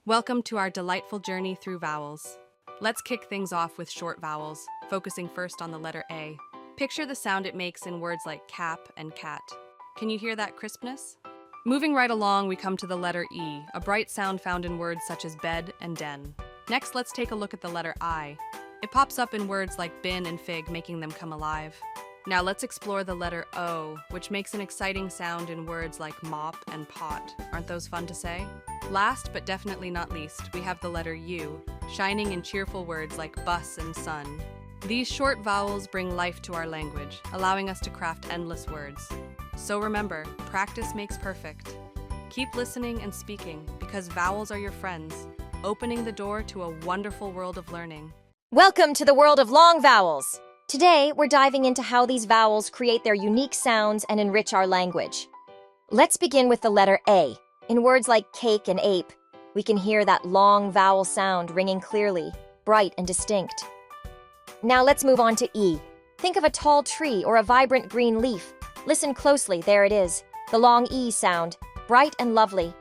Welcome to our delightful journey through vowels. Let's kick things off with short vowels, focusing first on the letter A. Picture the sound it makes in words like cap and cat. Can you hear that crispness? Moving right along, we come to the letter E, a bright sound found in words such as bed and den. Next, let's take a look at the letter I. It pops up in words like bin and fig, making them come alive. Now let's explore the letter O, which makes an exciting sound in words like mop and pot. Aren't those fun to say? Last but definitely not least, we have the letter U, shining in cheerful words like bus and sun. These short vowels bring life to our language, allowing us to craft endless words. So remember, practice makes perfect. Keep listening and speaking, because vowels are your friends, opening the door to a wonderful world of learning. Welcome to the world of long vowels. Today, we're diving into how these vowels create their unique sounds and enrich our language. Let's begin with the letter A. In words like cake and ape, we can hear that long vowel sound ringing clearly, bright and distinct. Now let's move on to E. Think of a tall tree or a vibrant green leaf. Listen closely, there it is, the long E sound, bright and lovely.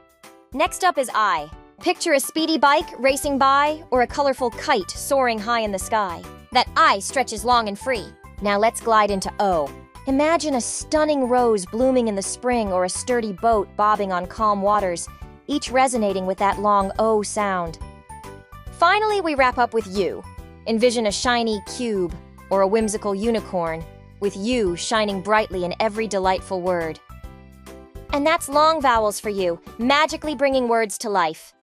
Next up is I. Picture a speedy bike racing by or a colorful kite soaring high in the sky. That I stretches long and free. Now let's glide into O. Imagine a stunning rose blooming in the spring or a sturdy boat bobbing on calm waters, each resonating with that long O sound. Finally, we wrap up with U. Envision a shiny cube or a whimsical unicorn, with U shining brightly in every delightful word. And that's long vowels for you, magically bringing words to life.